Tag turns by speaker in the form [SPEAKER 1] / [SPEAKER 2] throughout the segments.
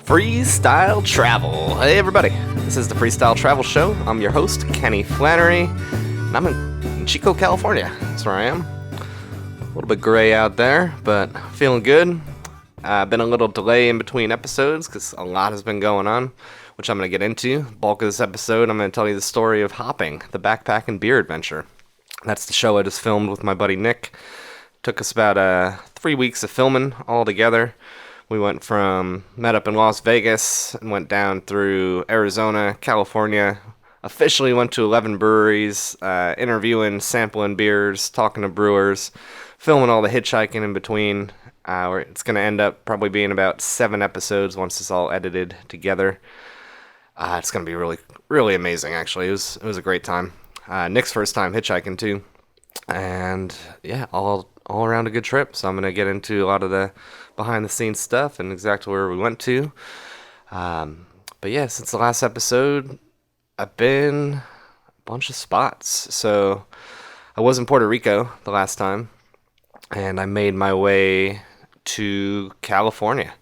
[SPEAKER 1] Freestyle Travel. Hey everybody, this is the Freestyle Travel Show. I'm your host, Kenny Flannery, and I'm in Chico, California. That's where I am. A little bit gray out there, but feeling good. Been a little delay in between episodes because a lot has been going on, which I'm going to get into. Bulk of this episode, I'm going to tell you the story of Hopping, the backpacking beer adventure. That's the show I just filmed with my buddy Nick. Took us about 3 weeks of filming all together. We met up in Las Vegas and went down through Arizona, California. Officially went to 11 breweries, interviewing, sampling beers, talking to brewers, filming all the hitchhiking in between. It's going to end up probably being about 7 episodes once it's all edited together. It's going to be really, really amazing, actually. It was a great time. Nick's first time hitchhiking, too. And, yeah, all around a good trip. So I'm going to get into a lot of the behind-the-scenes stuff and exactly where we went to. But, yeah, since the last episode, I've been a bunch of spots. So I was in Puerto Rico the last time, and I made my way to California.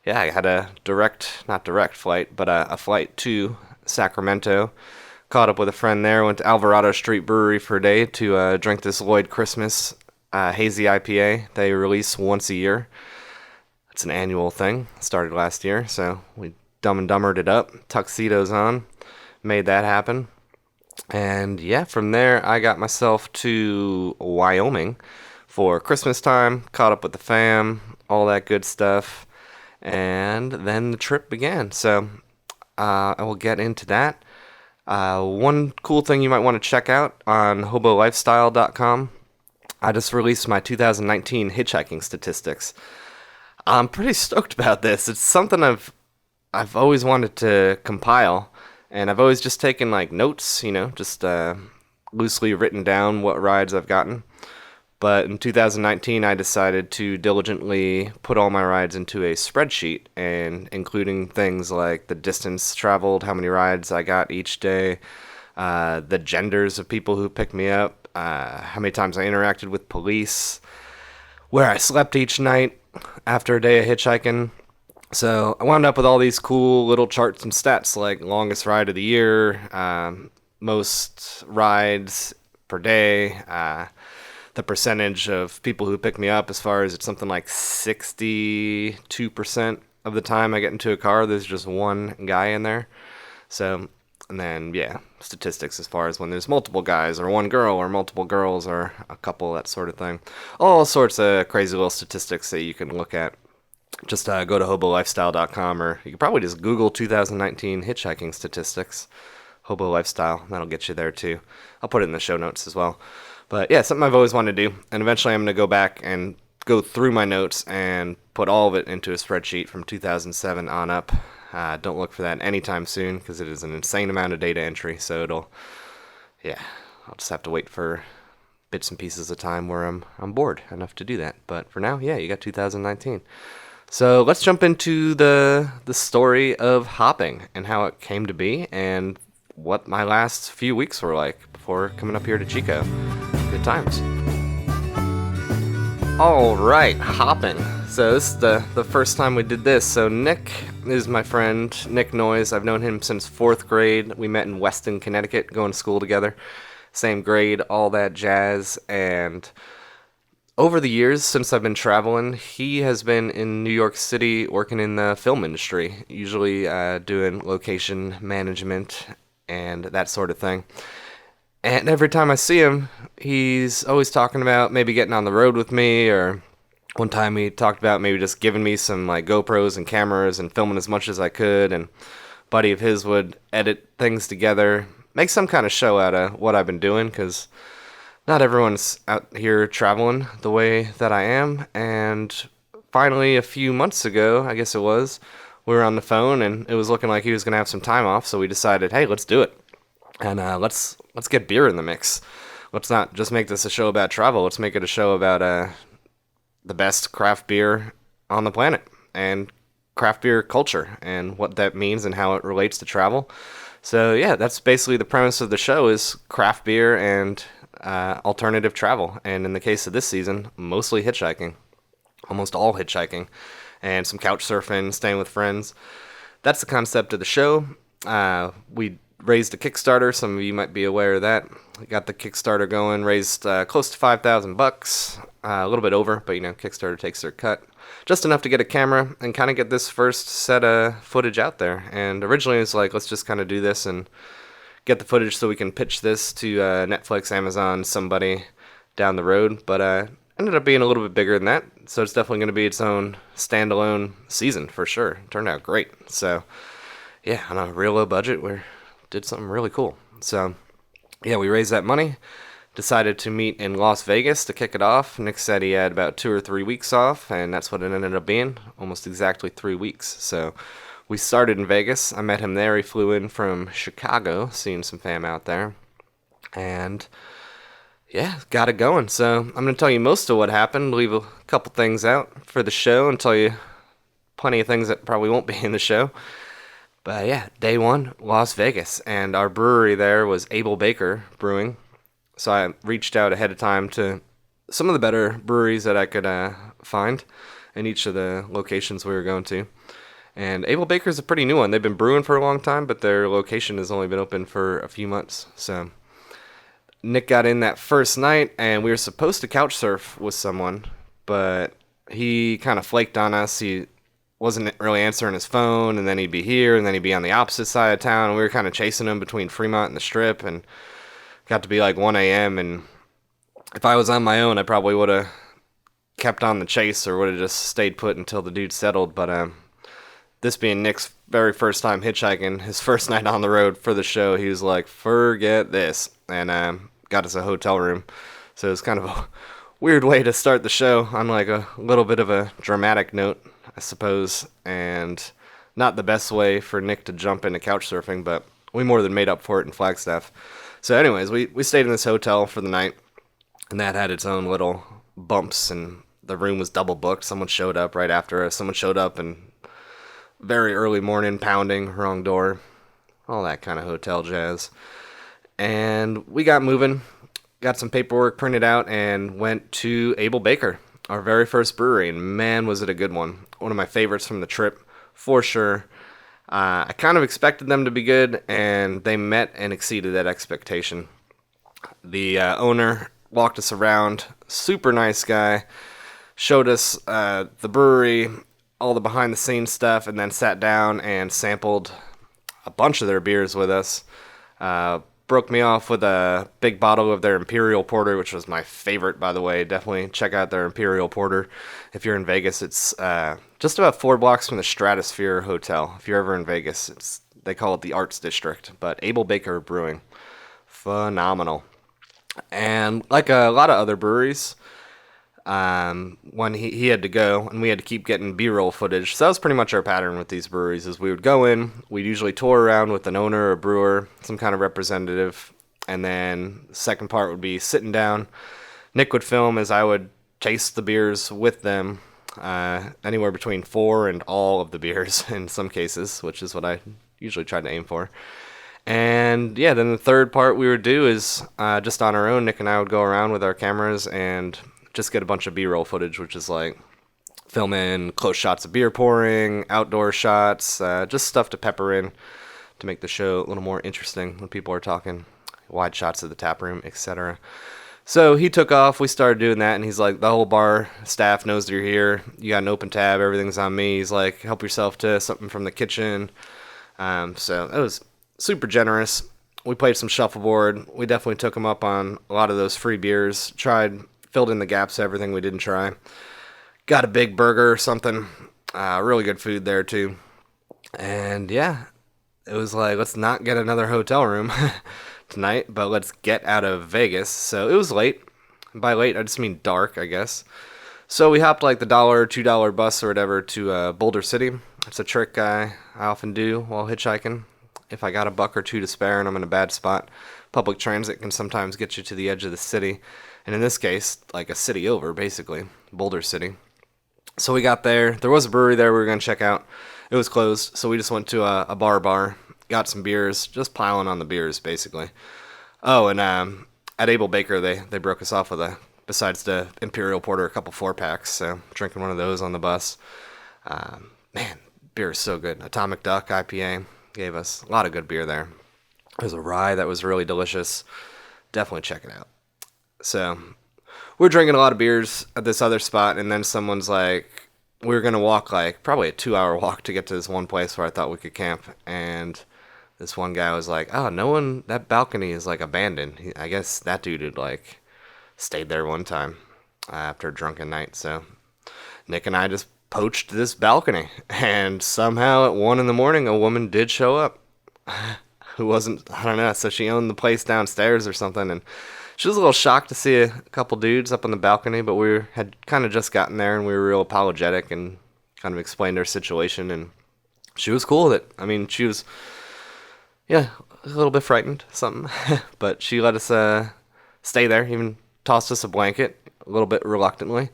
[SPEAKER 1] Yeah, I had a not direct flight, but a flight to Sacramento. Caught up with a friend there, went to Alvarado Street Brewery for a day to drink this Lloyd Christmas hazy IPA they release once a year. It's an annual thing. Started last year, so we Dumb and Dumbered it up. Tuxedos on. Made that happen. And yeah, from there I got myself to Wyoming for Christmas time. Caught up with the fam, all that good stuff. And then the trip began. So I will get into that. One cool thing you might want to check out on uberhobolifestyle.com. I just released my 2019 hitchhiking statistics. I'm pretty stoked about this. It's something I've always wanted to compile, and I've always just taken like notes, just loosely written down what rides I've gotten. But in 2019, I decided to diligently put all my rides into a spreadsheet, and including things like the distance traveled, how many rides I got each day, the genders of people who picked me up, how many times I interacted with police, where I slept each night after a day of hitchhiking. So I wound up with all these cool little charts and stats, like longest ride of the year, most rides per day, the percentage of people who pick me up, as far as it's something like 62% of the time I get into a car, there's just one guy in there. So, and then, yeah, statistics as far as when there's multiple guys, or one girl, or multiple girls, or a couple, that sort of thing. All sorts of crazy little statistics that you can look at. Just go to hobolifestyle.com, or you can probably just Google 2019 hitchhiking statistics. Hobo Lifestyle, that'll get you there too. I'll put it in the show notes as well. But yeah, something I've always wanted to do, and eventually I'm going to go back and go through my notes and put all of it into a spreadsheet from 2007 on up. Don't look for that anytime soon, because it is an insane amount of data entry, so I'll just have to wait for bits and pieces of time where I'm bored enough to do that. But for now, yeah, you got 2019. So let's jump into the story of hopping and how it came to be and what my last few weeks were like before coming up here to Chico. Good times. All right, hopping. So this is the first time we did this. So Nick is my friend, Nick Noyes. I've known him since 4th grade. We met in Weston, Connecticut, going to school together. Same grade, all that jazz. And over the years, since I've been traveling, he has been in New York City working in the film industry, usually doing location management and that sort of thing. And every time I see him, he's always talking about maybe getting on the road with me, or one time he talked about maybe just giving me some like GoPros and cameras and filming as much as I could, and a buddy of his would edit things together, make some kind of show out of what I've been doing, because not everyone's out here traveling the way that I am. And finally, a few months ago, I guess it was, we were on the phone, and it was looking like he was going to have some time off, so we decided, hey, let's do it. And let's get beer in the mix. Let's not just make this a show about travel. Let's make it a show about the best craft beer on the planet, and craft beer culture, and what that means and how it relates to travel. So yeah, that's basically the premise of the show, is craft beer and alternative travel. And in the case of this season, mostly hitchhiking. Almost all hitchhiking. and some couch surfing, staying with friends. That's the concept of the show. We raised a Kickstarter. Some of you might be aware of that. We got the Kickstarter going, raised close to $5,000, a little bit over, but Kickstarter takes their cut. Just enough to get a camera and kind of get this first set of footage out there. And originally it was like, let's just kind of do this and get the footage so we can pitch this to Netflix, Amazon, somebody down the road. But ended up being a little bit bigger than that. So it's definitely going to be its own standalone season for sure. It turned out great. So yeah, on a real low budget, we did something really cool. So yeah, we raised that money, decided to meet in Las Vegas to kick it off. Nick said he had about 2 or 3 weeks off, and that's what it ended up being, almost exactly 3 weeks. So we started in Vegas. I met him there. He flew in from Chicago, seeing some fam out there. And yeah, got it going. So I'm going to tell you most of what happened, leave a couple things out for the show, and tell you plenty of things that probably won't be in the show. But yeah, day one, Las Vegas, and our brewery there was Able Baker Brewing. So I reached out ahead of time to some of the better breweries that I could find in each of the locations we were going to. And Able Baker's a pretty new one. They've been brewing for a long time, but their location has only been open for a few months. So Nick got in that first night, and we were supposed to couch surf with someone, but he kind of flaked on us. He wasn't really answering his phone, and then he'd be here, and then he'd be on the opposite side of town, and we were kind of chasing him between Fremont and the Strip, and got to be like 1 a.m., and if I was on my own, I probably would have kept on the chase, or would have just stayed put until the dude settled, but this being Nick's very first time hitchhiking, his first night on the road for the show, he was like, forget this, and got us a hotel room, so it was kind of a weird way to start the show, on like a little bit of a dramatic note, I suppose, and not the best way for Nick to jump into couch surfing, but we more than made up for it in Flagstaff. So anyways, we stayed in this hotel for the night, and that had its own little bumps, and the room was double booked. Someone showed up right after us. Someone showed up and very early morning, pounding, wrong door, all that kind of hotel jazz. And we got moving, got some paperwork printed out, and went to Able Baker, our very first brewery, and man, was it a good one. One of my favorites from the trip, for sure. I kind of expected them to be good, and they met and exceeded that expectation. The owner walked us around, super nice guy, showed us the brewery, all the behind-the-scenes stuff, and then sat down and sampled a bunch of their beers with us. Broke me off with a big bottle of their Imperial Porter, which was my favorite, by the way. Definitely check out their Imperial Porter if you're in Vegas. It's just about 4 blocks from the Stratosphere Hotel. If you're ever in Vegas, they call it the Arts District, but Able Baker Brewing, phenomenal. And like a lot of other breweries, when he had to go, and we had to keep getting B-roll footage. So that was pretty much our pattern with these breweries, is we would go in, we'd usually tour around with an owner or brewer, some kind of representative, and then the second part would be sitting down. Nick would film as I would taste the beers with them, anywhere between 4 and all of the beers in some cases, which is what I usually try to aim for. And yeah, then the third part we would do is just on our own. Nick and I would go around with our cameras and just get a bunch of B-roll footage, which is like filming close shots of beer pouring, outdoor shots, just stuff to pepper in to make the show a little more interesting when people are talking, wide shots of the tap room, etc. So he took off, we started doing that, and he's like, the whole bar staff knows that you're here, you got an open tab, everything's on me. He's like, help yourself to something from the kitchen. So it was super generous. We played some shuffleboard. We definitely took him up on a lot of those free beers, filled in the gaps of everything we didn't try. Got a big burger or something. Really good food there too. And yeah, it was like, let's not get another hotel room tonight, but let's get out of Vegas. So it was late. By late, I just mean dark, I guess. So we hopped like the $1, $2 bus or whatever to Boulder City. It's a trick I often do while hitchhiking. If I got a buck or two to spare and I'm in a bad spot, public transit can sometimes get you to the edge of the city. And in this case, like a city over, basically, Boulder City. So we got there. There was a brewery there we were going to check out. It was closed, so we just went to a bar, got some beers, just piling on the beers, basically. Oh, and at Able Baker, they broke us off with besides the Imperial Porter, a couple 4-packs, so drinking one of those on the bus. Man, beer is so good. Atomic Duck IPA gave us a lot of good beer there. There's a rye that was really delicious. Definitely check it out. So we're drinking a lot of beers at this other spot, and then someone's like, we were going to walk like probably a 2-hour walk to get to this one place where I thought we could camp. And this one guy was like, oh, no one, that balcony is like abandoned. I guess that dude had like stayed there one time after a drunken night. So Nick and I just poached this balcony, and somehow at 1 a.m, a woman did show up who wasn't, I don't know, so she owned the place downstairs or something, and she was a little shocked to see a couple dudes up on the balcony, but we had kind of just gotten there, and we were real apologetic and kind of explained our situation, and she was cool with it. I mean, she was, yeah, a little bit frightened, something, but she let us stay there, even tossed us a blanket a little bit reluctantly,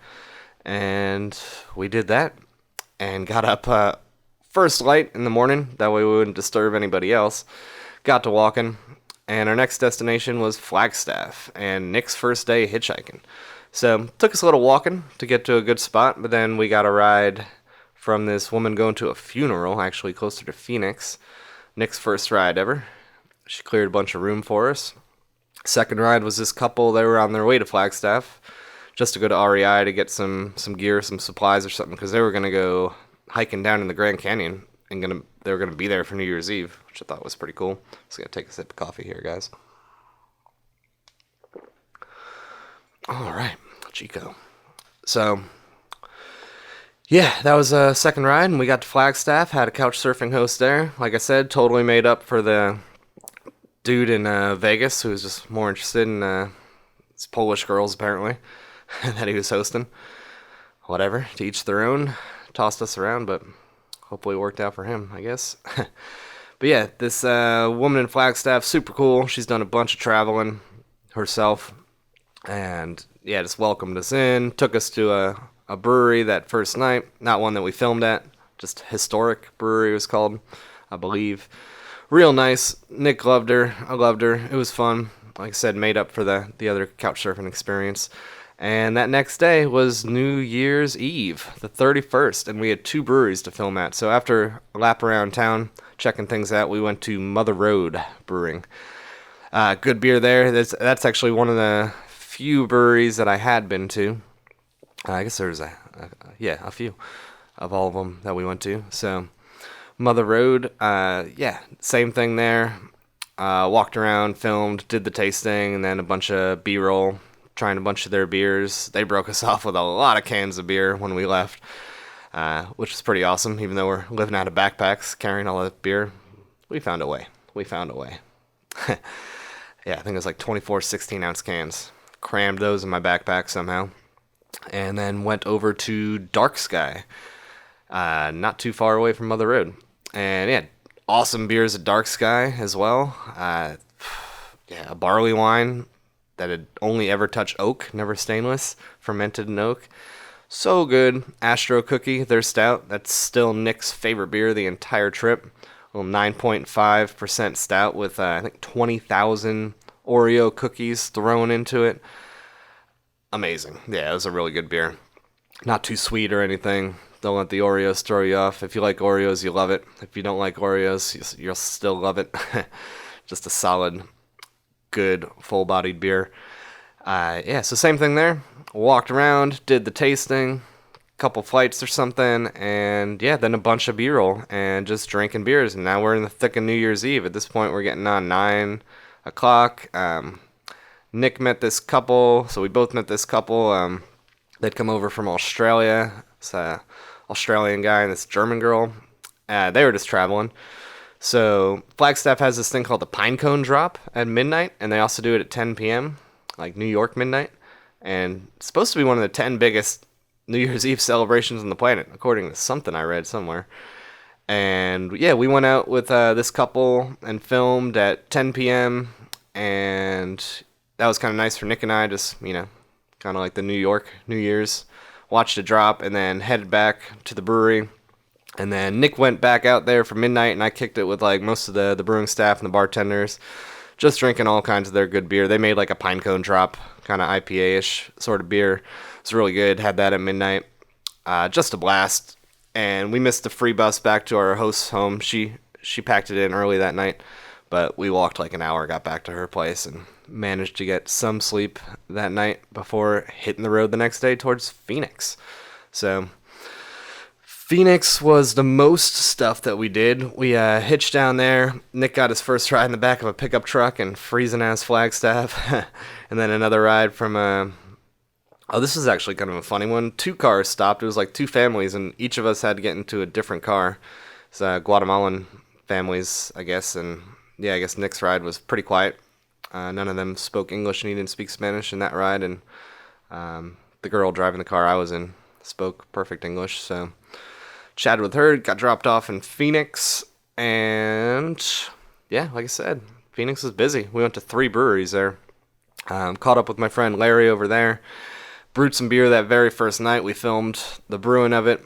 [SPEAKER 1] and we did that and got up first light in the morning. That way we wouldn't disturb anybody else. Got to walking, and our next destination was Flagstaff and Nick's first day hitchhiking. So took us a little walking to get to a good spot, but then we got a ride from this woman going to a funeral, actually closer to Phoenix. Nick's first ride ever. She cleared a bunch of room for us. Second ride was this couple. They were on their way to Flagstaff just to go to REI to get some gear, some supplies or something, because they were going to go hiking down in the Grand Canyon, and they were going to be there for New Year's Eve, which I thought was pretty cool. Just going to take a sip of coffee here, guys. All right, Chico. So, yeah, that was a second ride, and we got to Flagstaff, had a couch surfing host there. Like I said, totally made up for the dude in Vegas who was just more interested in these Polish girls, apparently, that he was hosting. Whatever, to each their own. Tossed us around, but hopefully it worked out for him, I guess. But yeah, this woman in Flagstaff, super cool. She's done a bunch of traveling herself, and yeah, just welcomed us in. Took us to a brewery that first night. Not one that we filmed at, just historic brewery it was called, I believe. Real nice. Nick loved her. I loved her. It was fun. Like I said, made up for the other couch surfing experience. And that next day was New Year's Eve, the 31st, and we had 2 breweries to film at. So after a lap around town, checking things out, we went to Mother Road Brewing. Good beer there. That's actually one of the few breweries that I had been to. I guess there's a few of all of them that we went to. So Mother Road, yeah, same thing there. Walked around, filmed, did the tasting, and then a bunch of B-roll, trying a bunch of their beers. They broke us off with a lot of cans of beer when we left, which was pretty awesome. Even though we're living out of backpacks, carrying all that beer, we found a way. Yeah, I think it was like 24 16-ounce cans. Crammed those in my backpack somehow. And then went over to Dark Sky, not too far away from Mother Road. And yeah, awesome beers at Dark Sky as well. Yeah, a barley wine that had only ever touched oak, never stainless, fermented in oak. So good. Astro Cookie, their stout. That's still Nick's favorite beer the entire trip. A little 9.5% stout with, I think, 20,000 Oreo cookies thrown into it. Amazing. Yeah, it was a really good beer. Not too sweet or anything. Don't let the Oreos throw you off. If you like Oreos, you love it. If you don't like Oreos, you'll still love it. Just a solid, good, full-bodied beer. Yeah, so same thing there. Walked around, did the tasting, couple flights or something, and yeah, then a bunch of B-roll and just drinking beers. And now we're in the thick of New Year's Eve. At this point, we're getting on 9 o'clock. Nick met this couple, so we both met this couple. They'd come over from Australia. It's an Australian guy and this German girl. They were just traveling. So Flagstaff has this thing called the Pine Cone Drop at midnight, and they also do it at 10 p.m., like New York midnight. And it's supposed to be one of the 10 biggest New Year's Eve celebrations on the planet, according to something I read somewhere. And yeah, we went out with this couple and filmed at 10 p.m., and that was kind of nice for Nick and I, just, you know, kind of like the New York New Year's. Watched it drop, and then headed back to the brewery. And then Nick went back out there for midnight, and I kicked it with like most of the brewing staff and the bartenders, just drinking all kinds of their good beer. They made like a Pine Cone Drop, kind of IPA-ish sort of beer. It's really good. Had that at midnight. Just a blast. and we missed the free bus back to our host's home. She packed it in early that night, but we walked like an hour, got back to her place, and managed to get some sleep that night before hitting the road the next day towards Phoenix. So Phoenix was the most stuff that we did. We hitched down there. Nick got his first ride in the back of a pickup truck in freezing ass Flagstaff, and then another ride from oh, this is actually kind of a funny one. 2 cars stopped. It was like 2 families, and each of us had to get into a different car. It's Guatemalan families, I guess, and yeah, I guess Nick's ride was pretty quiet. None of them spoke English, and he didn't speak Spanish in that ride, and the girl driving the car I was in spoke perfect English, so chatted with her, got dropped off in Phoenix, and yeah, like I said, Phoenix was busy. We went to 3 breweries there. Caught up with my friend Larry over there. Brewed some beer that very first night. We filmed the brewing of it.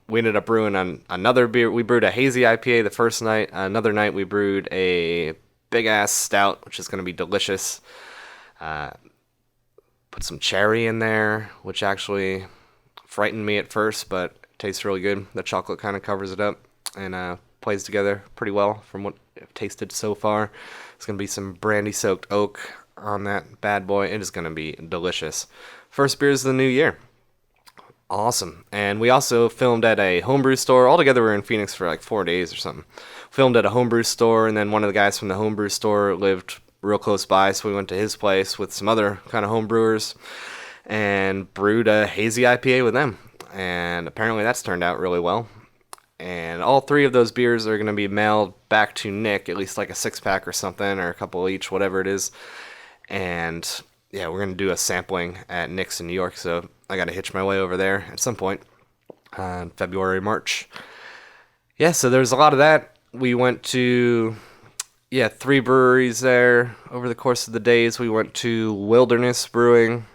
[SPEAKER 1] We ended up brewing another beer. We brewed a hazy IPA the first night. Another night we brewed a big-ass stout, which is going to be delicious. Put some cherry in there, which actually frightened me at first, but tastes really good. The chocolate kind of covers it up and plays together pretty well from what I've tasted so far. It's going to be some brandy-soaked oak on that bad boy. It is going to be delicious. First beers of the new year. Awesome. And we also filmed at a homebrew store. Altogether, we were in Phoenix for like 4 days or something. Filmed at a homebrew store, and then one of the guys from the homebrew store lived real close by, so we went to his place with some other kind of homebrewers and brewed a hazy IPA with them. And apparently that's turned out really well. And all 3 of those beers are going to be mailed back to Nick, at least like a 6-pack or something, or a couple each, whatever it is. And yeah, we're going to do a sampling at Nick's in New York, so I got to hitch my way over there at some point in February, March. Yeah, so there's a lot of that. We went to 3 breweries there over the course of the days. We went to Wilderness Brewing,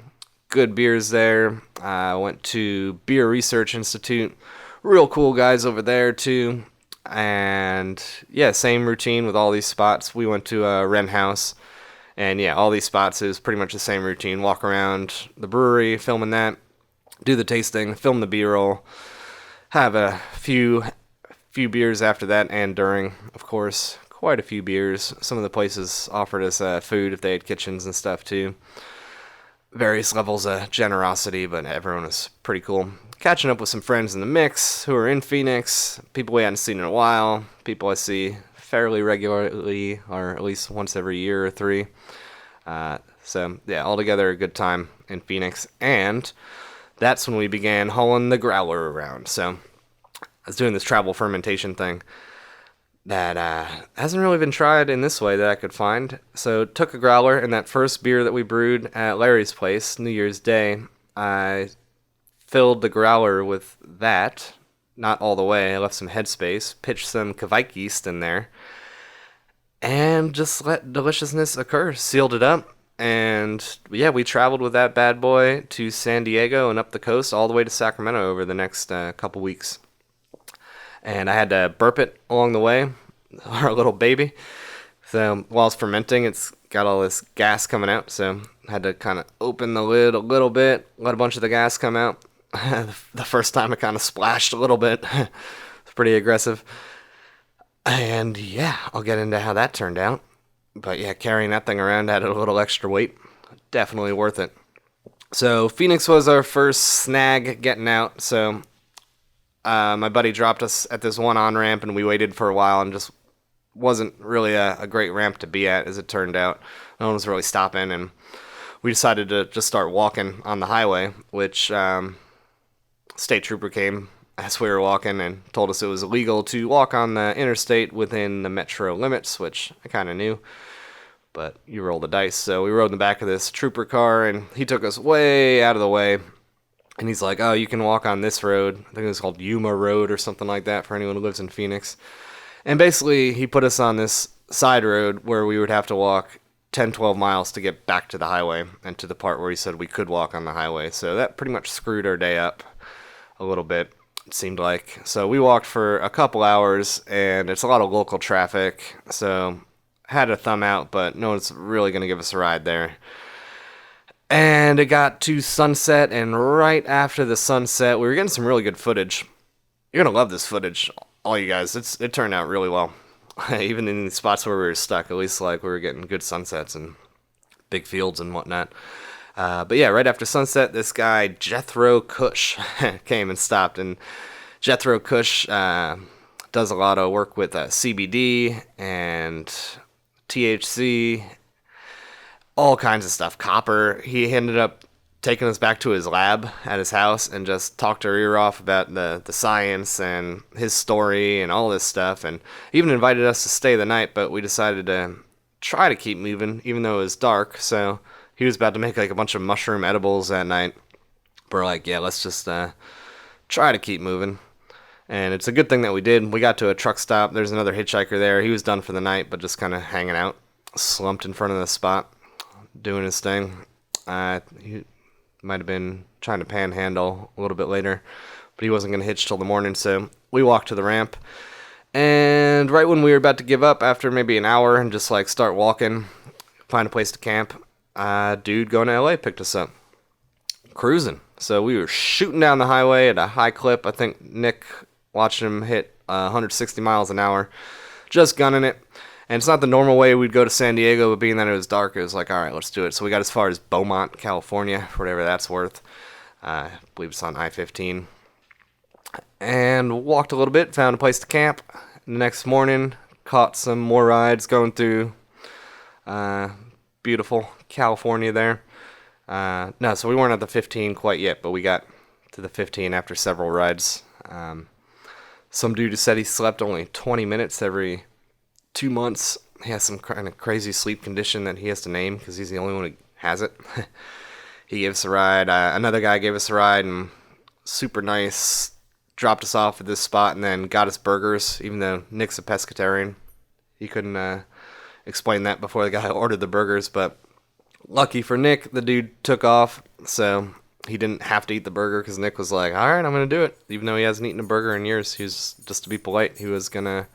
[SPEAKER 1] good beers there. Went to Beer Research Institute, real cool guys over there too. And yeah, same routine with all these spots. We went to Wren House, and yeah, all these spots is pretty much the same routine. Walk around the brewery, filming that, do the tasting, film the B-roll, have a few beers after that and during, of course. Quite a few beers. Some of the places offered us food if they had kitchens and stuff too. Various levels of generosity, but everyone was pretty cool. Catching up with some friends in the mix who are in Phoenix, people we hadn't seen in a while, people I see fairly regularly, or at least once every year or 3. So yeah, altogether a good time in Phoenix, and that's when we began hauling the growler around. So I was doing this travel fermentation thing that hasn't really been tried in this way that I could find. So took a growler, and that first beer that we brewed at Larry's place, New Year's Day, I filled the growler with that. Not all the way. I left some headspace, pitched some Kvike yeast in there, and just let deliciousness occur. Sealed it up, and yeah, we traveled with that bad boy to San Diego and up the coast all the way to Sacramento over the next couple weeks. And I had to burp it along the way, our little baby. So while it's fermenting, it's got all this gas coming out, so I had to kind of open the lid a little bit, let a bunch of the gas come out. The first time it kind of splashed a little bit. It's pretty aggressive. And yeah, I'll get into how that turned out. But yeah, carrying that thing around added a little extra weight. Definitely worth it. So Phoenix was our first snag getting out. So my buddy dropped us at this one on-ramp, and we waited for a while, and just wasn't really a great ramp to be at, as it turned out. No one was really stopping, and we decided to just start walking on the highway, which state trooper came as we were walking and told us it was illegal to walk on the interstate within the metro limits, which I kind of knew, but you roll the dice. So we rode in the back of this trooper car, and he took us way out of the way, and he's like, oh, you can walk on this road. I think it's called Yuma Road or something like that for anyone who lives in Phoenix. And basically, he put us on this side road where we would have to walk 10, 12 miles to get back to the highway and to the part where he said we could walk on the highway. So that pretty much screwed our day up a little bit, it seemed like. So we walked for a couple hours, and it's a lot of local traffic, so had a thumb out, but no one's really going to give us a ride there. And it got to sunset, and right after the sunset, we were getting some really good footage. You're gonna love this footage, all you guys. It turned out really well. Even in the spots where we were stuck, at least like we were getting good sunsets and big fields and whatnot. But yeah, right after sunset, this guy Jethro Kush came and stopped, and Jethro Kush does a lot of work with CBD and THC, all kinds of stuff. Copper. He ended up taking us back to his lab at his house and just talked our ear off about the science and his story and all this stuff, and even invited us to stay the night, but we decided to try to keep moving even though it was dark. So he was about to make like a bunch of mushroom edibles that night. We're like, yeah, let's just try to keep moving. And it's a good thing that we did. We got to a truck stop. There's another hitchhiker there. He was done for the night, but just kind of hanging out, slumped in front of the spot, doing his thing. He might have been trying to panhandle a little bit later, but he wasn't going to hitch till the morning, so we walked to the ramp. And right when we were about to give up, after maybe an hour and just like start walking, find a place to camp, dude going to LA picked us up. Cruising. So we were shooting down the highway at a high clip. I think Nick watched him hit 160 miles an hour, just gunning it. And it's not the normal way we'd go to San Diego, but being that it was dark, it was like, all right, let's do it. So we got as far as Beaumont, California, whatever that's worth. I believe it's on I-15. And walked a little bit, found a place to camp. The next morning, caught some more rides going through beautiful California there. No, so we weren't at the 15 quite yet, but we got to the 15 after several rides. Some dude who said he slept only 20 minutes every 2 months. He has some kind of crazy sleep condition that he has to name because he's the only one who has it. He gave us a ride. Another guy gave us a ride, and super nice. Dropped us off at this spot and then got us burgers, even though Nick's a pescatarian. He couldn't explain that before the guy ordered the burgers, but lucky for Nick, the dude took off, so he didn't have to eat the burger because Nick was like, all right, I'm going to do it. Even though he hasn't eaten a burger in years, he was, just to be polite, he was going to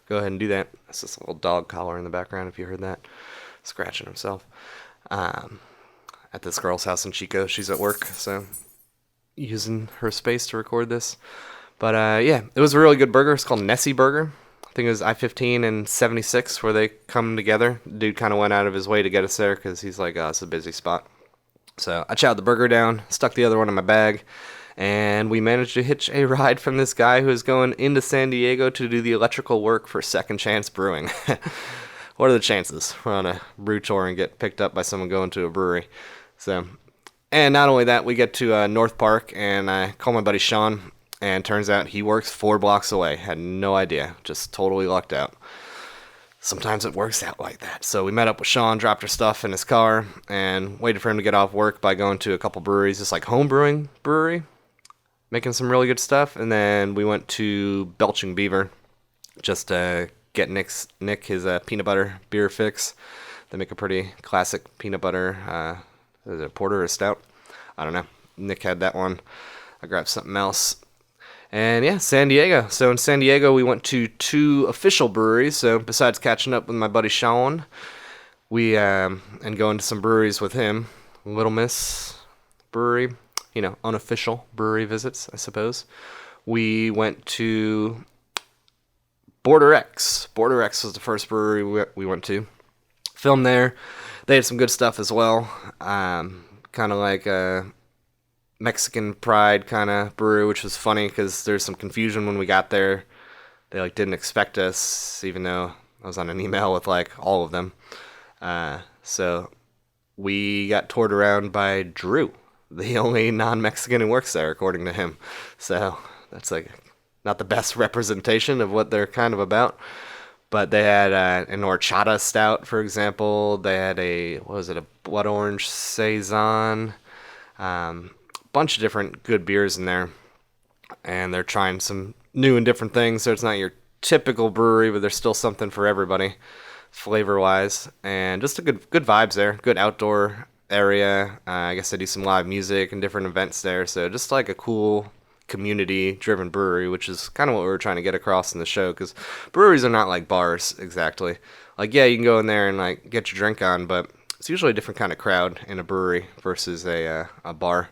[SPEAKER 1] go ahead and do that. That's this little dog collar in the background, if you heard that, scratching himself. At this girl's house in Chico, she's at work, so using her space to record this. But yeah, it was a really good burger. It's called Nessie Burger. I think it was I-15 and 76 where they come together. The dude kind of went out of his way to get us there because he's like, oh, it's a busy spot. So I chowed the burger down, stuck the other one in my bag, and we managed to hitch a ride from this guy who is going into San Diego to do the electrical work for Second Chance Brewing. What are the chances we're on a brew tour and get picked up by someone going to a brewery? So, and not only that, we get to North Park, and I call my buddy Sean, and turns out he works 4 blocks away. Had no idea. Just totally lucked out. Sometimes it works out like that. So we met up with Sean, dropped our stuff in his car, and waited for him to get off work by going to a couple breweries. Just like home brewing brewery, making some really good stuff. And then we went to Belching Beaver just to get Nick his peanut butter beer fix. They make a pretty classic peanut butter, is it a porter or a stout? I don't know. Nick had that one. I grabbed something else. And yeah, San Diego. So in San Diego, we went to 2 official breweries. So besides catching up with my buddy Sean, we and going to some breweries with him. Little Miss Brewery, unofficial brewery visits, I suppose. We went to Border X. Border X was the first brewery we went to. Filmed there. They had some good stuff as well. Kind of like Mexican Pride kind of brew, which was funny because there's some confusion when we got there. They didn't expect us, even though I was on an email with all of them. So we got toured around by Drew, the only non-Mexican who works there, according to him. So that's not the best representation of what they're kind of about. But they had an horchata stout, for example. They had a blood orange saison. Bunch of different good beers in there, and they're trying some new and different things, so it's not your typical brewery, but there's still something for everybody flavor wise, and just a good vibes there. Good outdoor area. I guess they do some live music and different events there, so just like a cool community driven brewery, which is kind of what we were trying to get across in the show, because breweries are not like bars exactly. Yeah, you can go in there and get your drink on, but it's usually a different kind of crowd in a brewery versus a bar,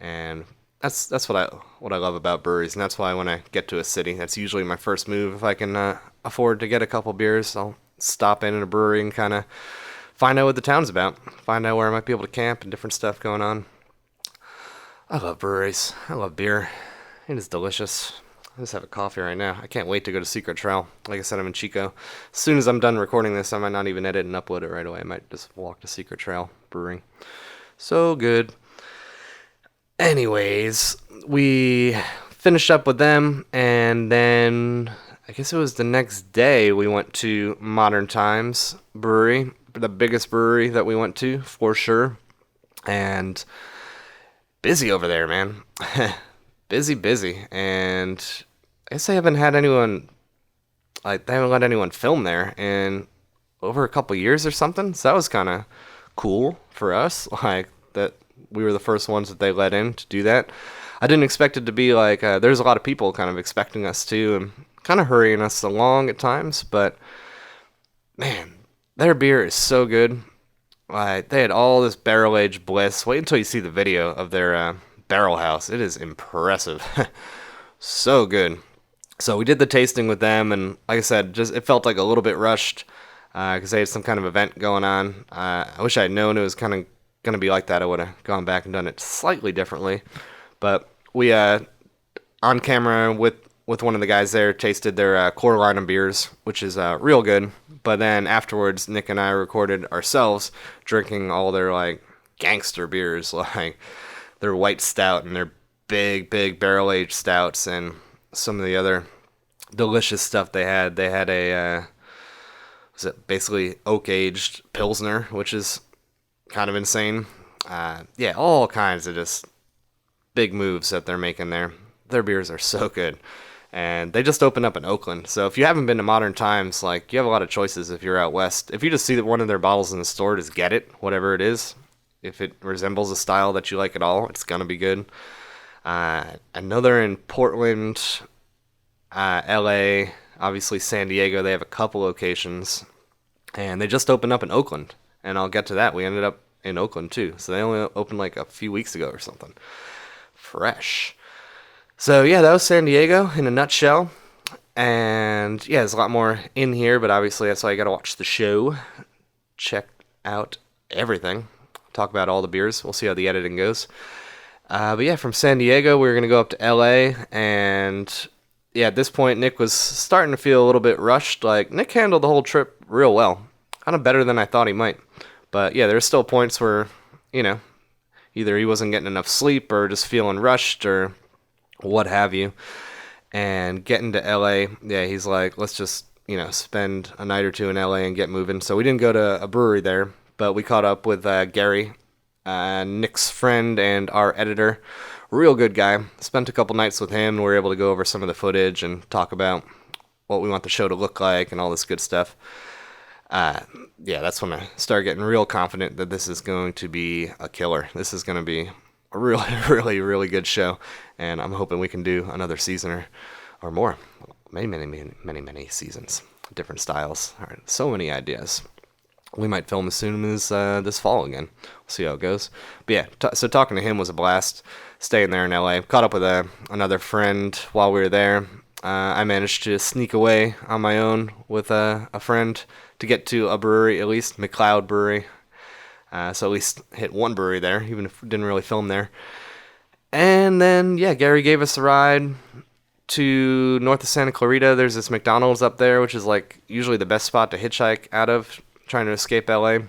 [SPEAKER 1] and that's what I love about breweries, and that's why when I get to a city, that's usually my first move. If I can afford to get a couple beers, I'll stop in a brewery and kind of find out what the town's about, find out where I might be able to camp and different stuff going on. I love breweries. I love beer. It is delicious. I just have a coffee right now. I can't wait to go to Secret Trail. Like I said, I'm in Chico. As soon as I'm done recording this, I might not even edit and upload it right away. I might just walk to Secret Trail Brewing. So good. Anyways, we finished up with them, and then I guess it was the next day we went to Modern Times Brewery, the biggest brewery that we went to, for sure. And busy over there, man. busy. And I guess they haven't had anyone, like, they haven't let anyone film there in over a couple years or something. So that was kind of cool for us, like, that we were the first ones that they let in to do that. I didn't expect it to be like, there's a lot of people kind of expecting us to, and kind of hurrying us along at times, but man, their beer is so good. Like, they had all this barrel-aged bliss. Wait until you see the video of their barrel house. It is impressive. So good. So we did the tasting with them, and like I said, just it felt like a little bit rushed because they had some kind of event going on. I wish I had known it was kind of going to be like that. I would have gone back and done it slightly differently. But we, on camera with one of the guys there, tasted their core line of beers, which is real good. But then afterwards, Nick and I recorded ourselves drinking all their, like, gangster beers, like their white stout and their big barrel-aged stouts and some of the other delicious stuff they had. They had a, was it basically oak-aged Pilsner, which is kind of insane. Yeah, all kinds of just big moves that they're making there. Their beers are so good. And they just opened up in Oakland. So if you haven't been to Modern Times, like, you have a lot of choices if you're out west. If you just see that one of their bottles in the store, just get it, whatever it is. If it resembles a style that you like at all, it's going to be good. I know they're in Portland, LA, obviously San Diego. They have a couple locations. And they just opened up in Oakland. And I'll get to that. We ended up in Oakland, too. So they only opened like a few weeks ago or something. Fresh. So yeah, that was San Diego in a nutshell. And yeah, there's a lot more in here, but obviously that's why you gotta watch the show. Check out everything. Talk about all the beers. We'll see how the editing goes. But yeah, from San Diego, we were gonna go up to LA, and yeah, at this point, Nick was starting to feel a little bit rushed. Like, Nick handled the whole trip real well. Kind of better than I thought he might. But yeah, there's still points where, you know, either he wasn't getting enough sleep or just feeling rushed or what have you. And getting to LA, yeah, he's like, let's just, you know, spend a night or two in LA and get moving. So we didn't go to a brewery there, but we caught up with Gary, Nick's friend and our editor. Real good guy. Spent a couple nights with him. We were able to go over some of the footage and talk about what we want the show to look like and all this good stuff. Yeah, that's when I started getting real confident that this is going to be a killer. This is going to be a really good show, and I'm hoping we can do another season or more. Many seasons, different styles. All right, so many ideas. We might film as soon as this fall again. We'll see how it goes. But yeah, so talking to him was a blast. Staying there in LA. Caught up with another friend while we were there. I managed to sneak away on my own with a friend to get to a brewery, at least McLeod Brewery. So at least hit one brewery there, even if we didn't really film there. And then, yeah, Gary gave us a ride to north of Santa Clarita. There's this McDonald's up there, which is like usually the best spot to hitchhike out of, trying to escape LA.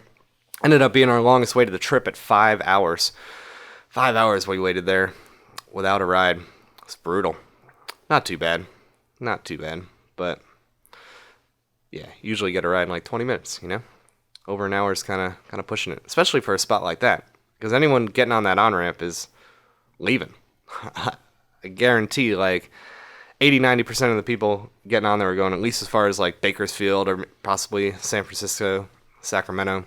[SPEAKER 1] Ended up being our longest wait of the trip at 5 hours. 5 hours we waited there without a ride. It's brutal. Not too bad. But yeah, usually get a ride in like 20 minutes, you know? Over an hour is kind of pushing it, especially for a spot like that. Because anyone getting on that on-ramp is leaving. I guarantee like 80-90% of the people getting on there are going at least as far as like Bakersfield or possibly San Francisco, Sacramento.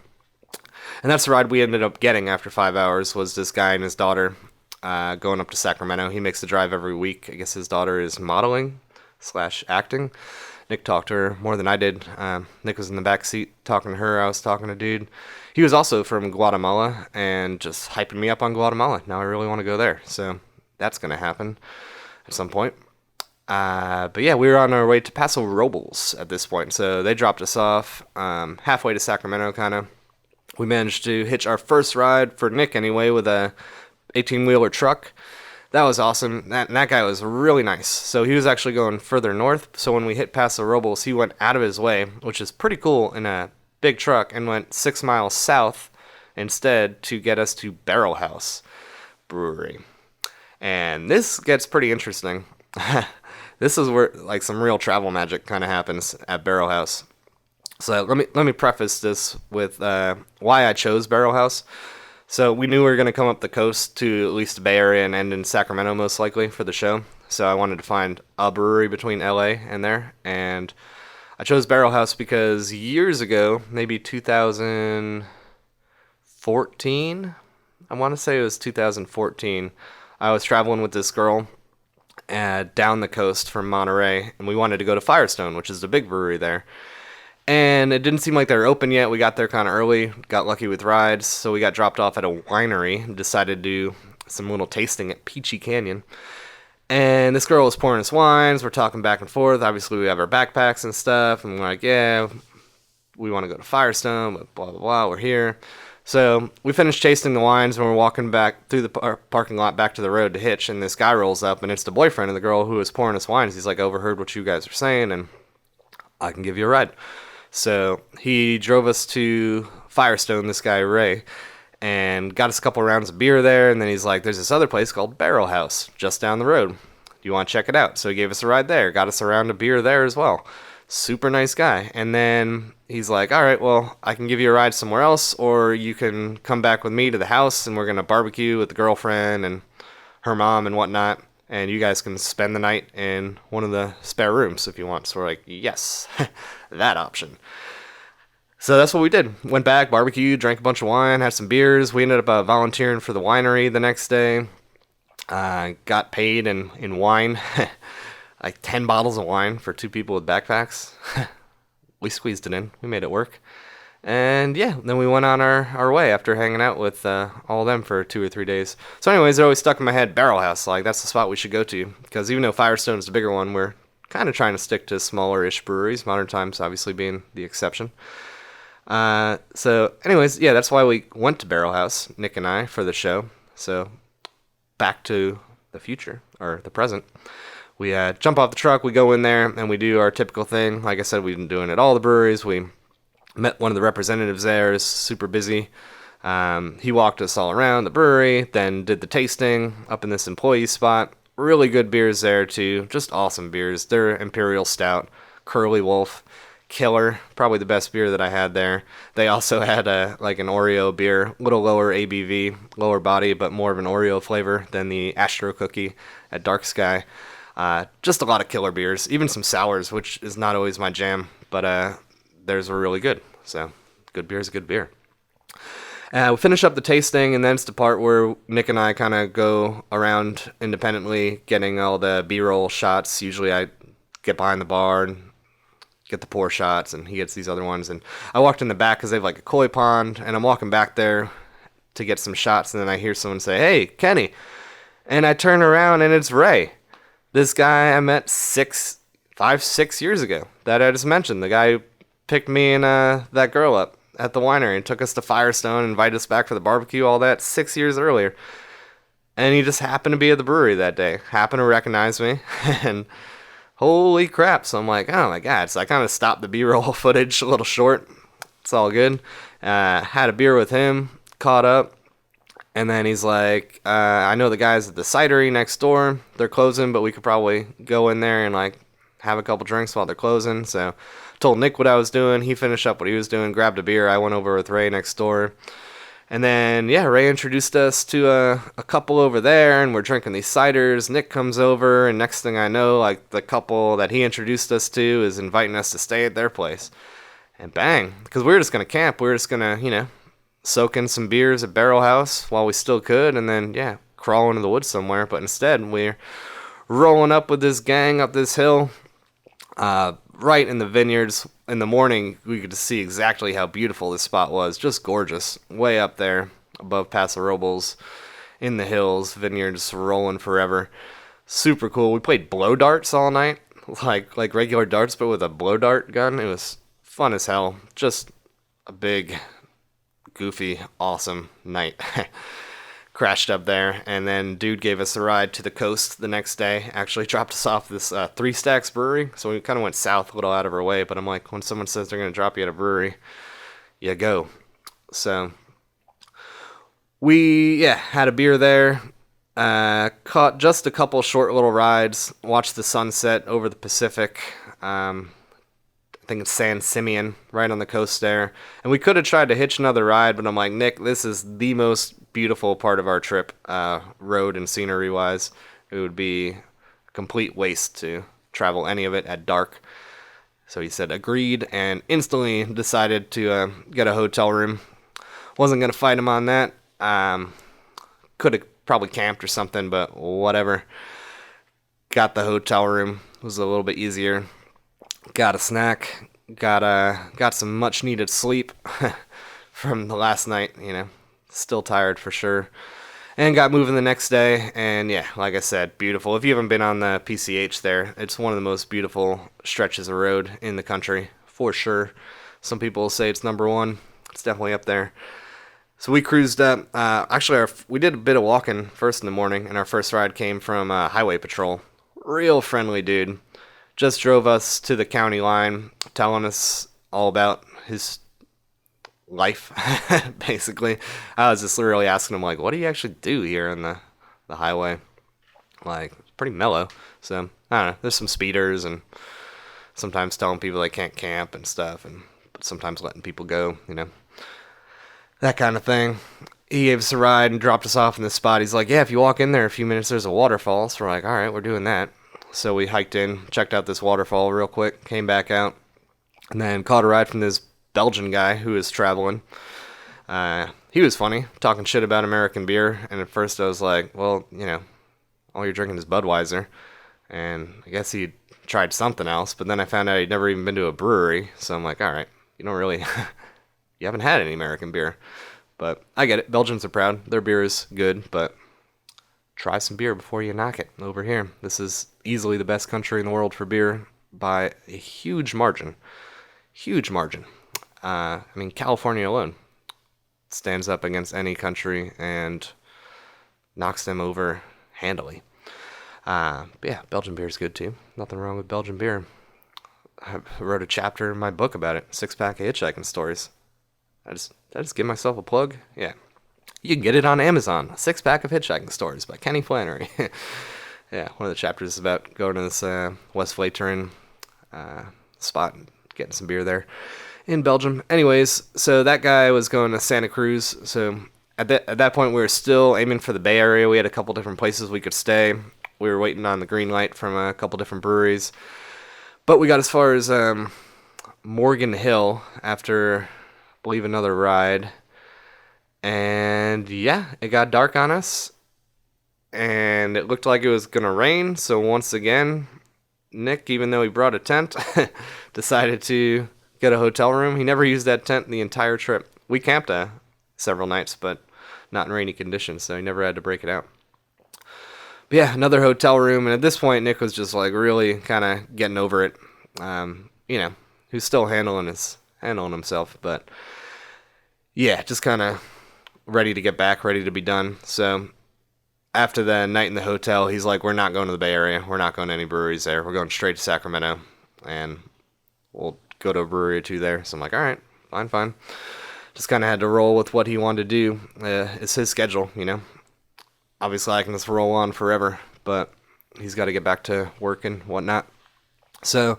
[SPEAKER 1] And that's the ride we ended up getting after 5 hours, was this guy and his daughter going up to Sacramento. He makes the drive every week. I guess his daughter is modeling / acting. Nick talked to her more than I did. Nick was in the back seat talking to her. I was talking to dude. He was also from Guatemala and just hyping me up on Guatemala. Now I really want to go there. So that's going to happen at some point. But yeah, we were on our way to Paso Robles at this point. So they dropped us off halfway to Sacramento, kind of. We managed to hitch our first ride, for Nick anyway, with a 18-wheeler truck. That was awesome. That guy was really nice. So he was actually going further north. So when we hit Paso Robles, he went out of his way, which is pretty cool, in a big truck, and went 6 miles south instead to get us to Barrel House Brewery. And this gets pretty interesting. This is where like some real travel magic kind of happens at Barrel House. So let me preface this with why I chose Barrel House. So we knew we were going to come up the coast to at least the Bay Area and end in Sacramento most likely for the show. So I wanted to find a brewery between LA and there. And I chose Barrel House because years ago, maybe 2014, I want to say it was 2014, I was traveling with this girl down the coast from Monterey, and we wanted to go to Firestone, which is the big brewery there. And it didn't seem like they were open yet. We got there kind of early, got lucky with rides, so we got dropped off at a winery and decided to do some little tasting at Peachy Canyon. And this girl was pouring us wines. We're talking back and forth. Obviously, we have our backpacks and stuff, and we're like, yeah, we want to go to Firestone, but blah, blah, blah, we're here. So we finished tasting the wines, and we're walking back through the parking lot back to the road to hitch, and this guy rolls up, and it's the boyfriend of the girl who was pouring us wines. He's like, overheard what you guys are saying, and I can give you a ride. So he drove us to Firestone, this guy Ray, and got us a couple rounds of beer there. And then he's like, there's this other place called Barrel House just down the road. Do you want to check it out? So he gave us a ride there, got us a round of beer there as well. Super nice guy. And then he's like, all right, well, I can give you a ride somewhere else, or you can come back with me to the house and we're going to barbecue with the girlfriend and her mom and whatnot. And you guys can spend the night in one of the spare rooms if you want. So we're like, yes, that option. So that's what we did. Went back, barbecued, drank a bunch of wine, had some beers. We ended up volunteering for the winery the next day. Got paid in wine. Like 10 bottles of wine for 2 people with backpacks. We squeezed it in. We made it work. And yeah, then we went on our way after hanging out with all of them for 2 or 3 days. So anyways, they're always stuck in my head, Barrel House. Like, that's the spot we should go to. Because even though Firestone's the bigger one, we're kind of trying to stick to smaller-ish breweries. Modern Times obviously being the exception. So anyways, yeah, that's why we went to Barrel House, Nick and I, for the show. So back to the future, or the present. We jump off the truck, we go in there, and we do our typical thing. Like I said, we've been doing it at all the breweries. We met one of the representatives there, is super busy. He walked us all around the brewery, then did the tasting up in this employee spot. Really good beers there too, just awesome beers. Their Imperial Stout, Curly Wolf, killer, probably the best beer that I had there. They also had an Oreo beer, a little lower ABV, lower body, but more of an Oreo flavor than the Astro Cookie at Dark Sky. Just a lot of killer beers, even some sours, which is not always my jam, but theirs were really good. So good beer is good beer. We finish up the tasting, and then it's the part where Nick and I kind of go around independently getting all the B-roll shots. Usually I get behind the bar and get the pour shots, and he gets these other ones. And I walked in the back because they have like a koi pond, and I'm walking back there to get some shots, and then I hear someone say, "Hey, Kenny." And I turn around, and it's Ray. This guy I met 6 years ago that I just mentioned. The guy who picked me and that girl up at the winery and took us to Firestone, invited us back for the barbecue, all that 6 years earlier. And he just happened to be at the brewery that day, happened to recognize me, and holy crap. So I'm like, oh my God. So I kind of stopped the B-roll footage a little short. It's all good. Had a beer with him, caught up. And then he's like, I know the guys at the cidery next door. They're closing, but we could probably go in there and like have a couple drinks while they're closing. So told Nick what I was doing. He finished up what he was doing, grabbed a beer. I went over with Ray next door. And then, yeah, Ray introduced us to a couple over there, and we're drinking these ciders. Nick comes over, and next thing I know, like, the couple that he introduced us to is inviting us to stay at their place. And bang, because we were just going to camp. We were just going to, soak in some beers at Barrel House while we still could, and then, yeah, crawl into the woods somewhere. But instead, we're rolling up with this gang up this hill. right in the vineyards. In the morning, we could see exactly how beautiful this spot was. Just gorgeous. Way up there above Paso Robles in the hills, vineyards rolling forever. Super cool. We played blow darts all night, like regular darts, but with a blow dart gun. It was fun as hell. Just a big, goofy, awesome night. Crashed up there, and then dude gave us a ride to the coast the next day. Actually dropped us off this Three Stacks brewery, so we kind of went south a little out of our way, but I'm like, when someone says they're going to drop you at a brewery, you go. So we, had a beer there, caught just a couple short little rides, watched the sunset over the Pacific. I think it's San Simeon, right on the coast there. And we could have tried to hitch another ride, but I'm like, Nick, this is the most beautiful part of our trip, road and scenery-wise. It would be a complete waste to travel any of it at dark. So he said agreed, and instantly decided to get a hotel room. Wasn't going to fight him on that. Could have probably camped or something, but whatever. Got the hotel room. It was a little bit easier. Got a snack, got some much needed sleep from the last night, still tired for sure, and got moving the next day. And like I said, beautiful. If you haven't been on the PCH there, it's one of the most beautiful stretches of road in the country, for sure. Some people say it's number one. It's definitely up there. So we cruised up. We did a bit of walking first in the morning, and our first ride came from Highway Patrol. Real friendly dude. Just drove us to the county line, telling us all about his life, basically. I was just literally asking him, like, what do you actually do here on the highway? Like, it's pretty mellow. So, I don't know. There's some speeders, and sometimes telling people they can't camp and stuff, but sometimes letting people go, that kind of thing. He gave us a ride and dropped us off in this spot. He's like, yeah, if you walk in there a few minutes, there's a waterfall. So we're like, all right, we're doing that. So we hiked in, checked out this waterfall real quick, came back out, and then caught a ride from this Belgian guy who was traveling. He was funny, talking shit about American beer, and at first I was like, well, all you're drinking is Budweiser, and I guess he tried something else, but then I found out he'd never even been to a brewery, so I'm like, all right, you don't really, you haven't had any American beer, but I get it. Belgians are proud. Their beer is good, but try some beer before you knock it over here. This is easily the best country in the world for beer by a huge margin. Huge margin. California alone stands up against any country and knocks them over handily. Belgian beer is good too. Nothing wrong with Belgian beer. I wrote a chapter in my book about it. 6-pack of hitchhiking stories. Did I just give myself a plug? Yeah. You can get it on Amazon. 6-pack of hitchhiking stories by Kenny Flannery. Yeah, one of the chapters is about going to this West Vlateren spot and getting some beer there in Belgium. Anyways, so that guy was going to Santa Cruz. So at that point, we were still aiming for the Bay Area. We had a couple different places we could stay. We were waiting on the green light from a couple different breweries. But we got as far as Morgan Hill after, I believe, another ride. And it got dark on us. And it looked like it was going to rain. So once again, Nick, even though he brought a tent, decided to get a hotel room. He never used that tent the entire trip. We camped several nights, but not in rainy conditions, so he never had to break it out. But another hotel room. And at this point, Nick was just like really kind of getting over it. He was still handling himself, but just kind of ready to get back, ready to be done. So after the night in the hotel, he's like, we're not going to the Bay Area. We're not going to any breweries there. We're going straight to Sacramento, and we'll go to a brewery or two there. So I'm like, all right, fine. Just kind of had to roll with what he wanted to do. It's his schedule, Obviously, I can just roll on forever, but he's got to get back to work and whatnot. So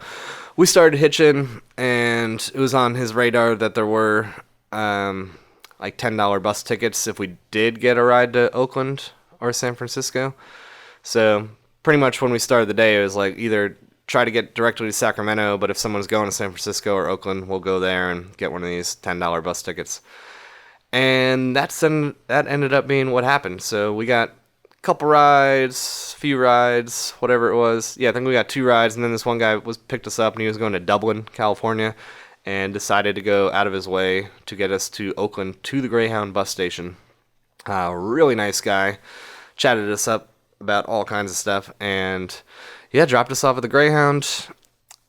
[SPEAKER 1] we started hitching, and it was on his radar that there were like $10 bus tickets if we did get a ride to Oakland or San Francisco. So pretty much when we started the day, it was like either try to get directly to Sacramento, but if someone's going to San Francisco or Oakland, we'll go there and get one of these $10 bus tickets. And that ended up being what happened. So we got couple rides, few rides, whatever it was. Yeah, I think we got 2 rides, and then this one guy picked us up, and he was going to Dublin, California, and decided to go out of his way to get us to Oakland to the Greyhound bus station. Really nice guy. Chatted us up about all kinds of stuff, and yeah, dropped us off at the Greyhound.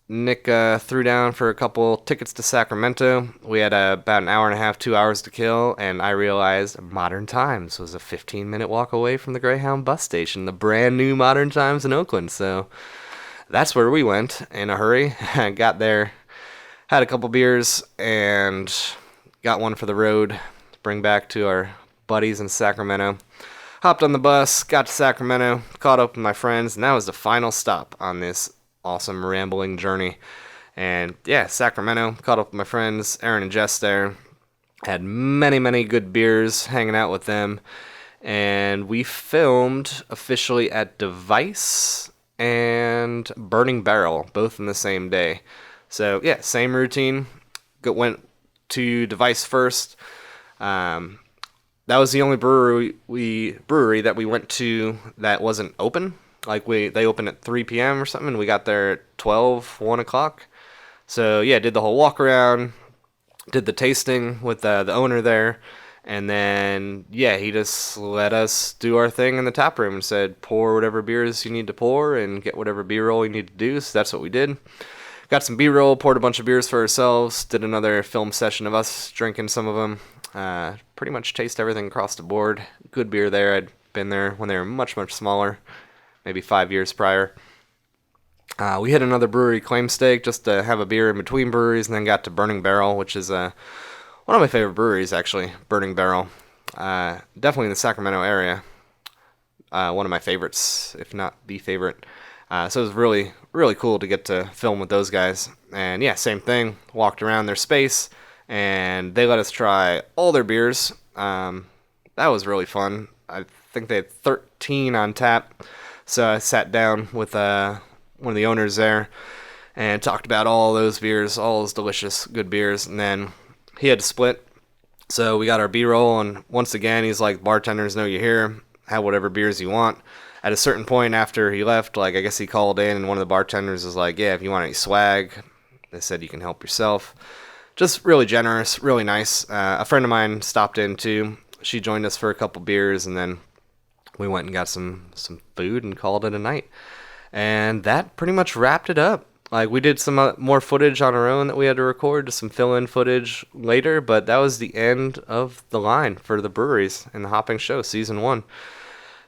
[SPEAKER 1] Nick threw down for a couple tickets to Sacramento. We had about an hour and a half, 2 hours to kill, and I realized Modern Times was a 15-minute walk away from the Greyhound bus station, the brand new Modern Times in Oakland. So that's where we went in a hurry. Got there, had a couple beers, and got one for the road to bring back to our buddies in Sacramento. Hopped on the bus, got to Sacramento, caught up with my friends, and that was the final stop on this awesome rambling journey. And yeah, Sacramento, caught up with my friends, Aaron and Jess there. Had many good beers, hanging out with them. And we filmed officially at Device and Burning Barrel, both in the same day. So yeah, same routine. Went to Device first. That was the only brewery that we went to that wasn't open. Like they opened at 3 p.m. or something, and we got there at 1 o'clock. So yeah, did the whole walk around, did the tasting with the owner there, and then yeah, he just let us do our thing in the tap room and said pour whatever beers you need to pour and get whatever B-roll you need to do. So that's what we did. Got some B-roll, poured a bunch of beers for ourselves, did another film session of us drinking some of them. Pretty much taste everything across the board. Good beer there. I'd been there when they were much smaller, maybe 5 years prior. We hit another brewery, Claim Steak, just to have a beer in between breweries, and then got to Burning Barrel, which is one of my favorite breweries, actually, Burning Barrel. Definitely in the Sacramento area. One of my favorites, if not the favorite. So it was really cool to get to film with those guys. And yeah, same thing. Walked around their space, and they let us try all their beers. That was really fun. I think they had 13 on tap. So I sat down with one of the owners there and talked about all those beers, all those delicious, good beers. And then he had to split. So we got our B-roll, and once again, he's like, bartenders know you're here. Have whatever beers you want. At a certain point after he left, like I guess he called in, and one of the bartenders was like, yeah, if you want any swag, they said you can help yourself. Just really generous, really nice. A friend of mine stopped in too. She joined us for a couple beers, and then we went and got some food and called it a night. And that pretty much wrapped it up. Like, we did some more footage on our own that we had to record, just some fill-in footage later, but that was the end of the line for the breweries in the Hopping Show, Season 1.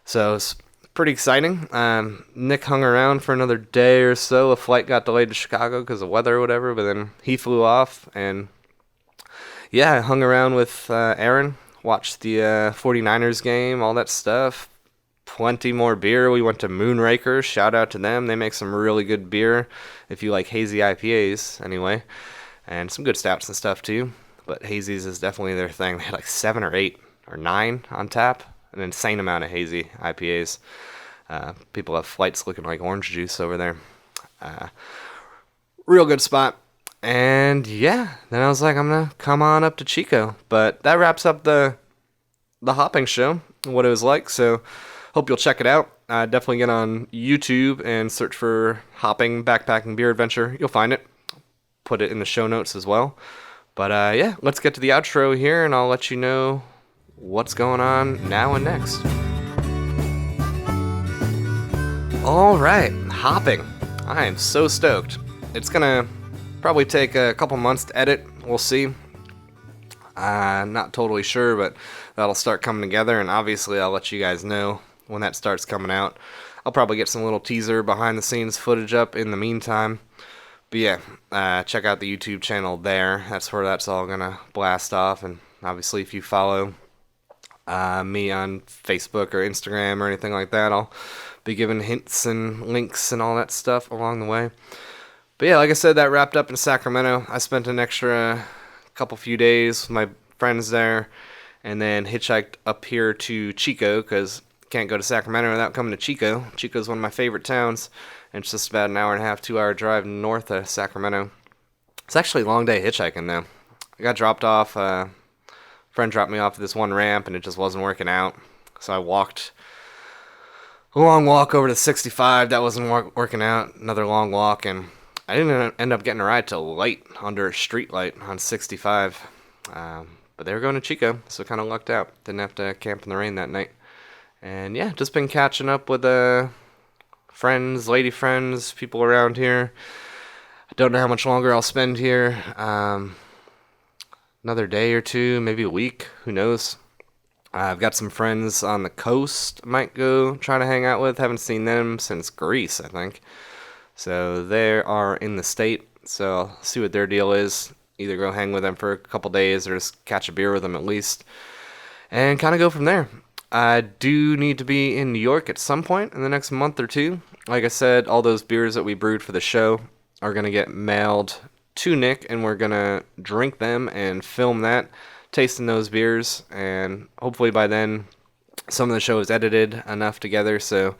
[SPEAKER 1] So it's pretty exciting. Nick hung around for another day or so. A flight got delayed to Chicago because of weather or whatever, but then he flew off, and yeah, I hung around with Aaron, watched the 49ers game, all that stuff. Plenty more beer. We went to Moonraker. Shout out to them. They make some really good beer if you like hazy IPAs anyway. And some good stouts and stuff too. But hazies is definitely their thing. They had like 7 or 8 or 9 on tap. An insane amount of hazy IPAs. People have flights looking like orange juice over there. Real good spot. And yeah, then I was like, I'm going to come on up to Chico. But that wraps up the Hopping Show, what it was like. So hope you'll check it out. Definitely get on YouTube and search for Hopping Backpacking Beer Adventure. You'll find it. Put it in the show notes as well. But yeah, let's get to the outro here, and I'll let you know what's going on now and next. All right, hopping. I am so stoked. It's going to probably take a couple months to edit. We'll see. Not totally sure, but that'll start coming together, and obviously I'll let you guys know when that starts coming out. I'll probably get some little teaser behind the scenes footage up in the meantime. But yeah, check out the YouTube channel there. That's where that's all gonna blast off. And obviously if you follow me on Facebook or Instagram or anything like that, I'll be giving hints and links and all that stuff along the way. But yeah, like I said, that wrapped up in Sacramento. I spent an extra few days with my friends there, and then hitchhiked up here to Chico, because can't go to Sacramento without coming to Chico. Chico's one of my favorite towns, and it's just about an hour and a half, 2 hour drive north of Sacramento. It's actually a long day hitchhiking though. I got dropped off, a friend dropped me off at this one ramp, and it just wasn't working out, so I walked a long walk over to 65. That wasn't working out. Another long walk, and I didn't end up getting a ride till light under a street light on 65. But they were going to Chico, so kind of lucked out. Didn't have to camp in the rain that night. And yeah, just been catching up with friends, lady friends, people around here. I don't know how much longer I'll spend here. Another day or two, maybe a week. Who knows? I've got some friends on the coast I might go try to hang out with. Haven't seen them since Greece, I think. So they are in the state. So I'll see what their deal is. Either go hang with them for a couple days or just catch a beer with them at least. And kind of go from there. I do need to be in New York at some point in the next month or two. Like I said, all those beers that we brewed for the show are going to get mailed to Nick, and we're going to drink them and film that, tasting those beers. And hopefully by then, some of the show is edited enough together, so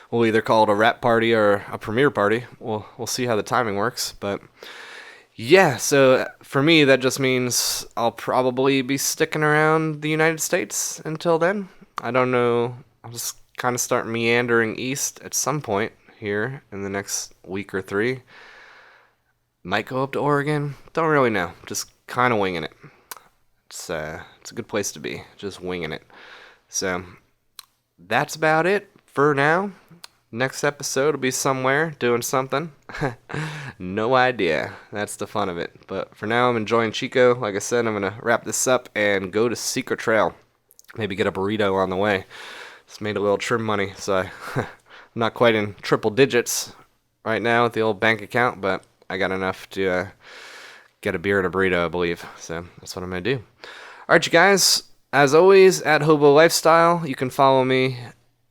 [SPEAKER 1] we'll either call it a wrap party or a premiere party. We'll see how the timing works, but yeah, so for me, that just means I'll probably be sticking around the United States until then. I don't know. I'll just kind of start meandering east at some point here in the next week or 3. Might go up to Oregon. Don't really know. Just kind of winging it. It's a good place to be. Just winging it. So that's about it for now. Next episode will be somewhere doing something. No idea. That's the fun of it. But for now, I'm enjoying Chico. Like I said, I'm going to wrap this up and go to Secret Trail. Maybe get a burrito on the way. Just made a little trim money, so I'm not quite in triple digits right now with the old bank account, but I got enough to get a beer and a burrito, I believe. So that's what I'm going to do. All right, you guys. As always, at Hobo Lifestyle, you can follow me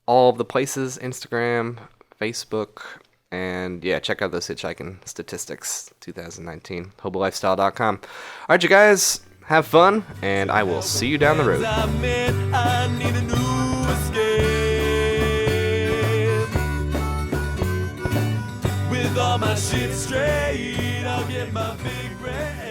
[SPEAKER 1] all of the places, Instagram, Facebook, and yeah, check out those hitchhiking statistics, 2019, hobolifestyle.com. All right, you guys, have fun, and I will see you down the road. With all my shit straight, I'll get my big red.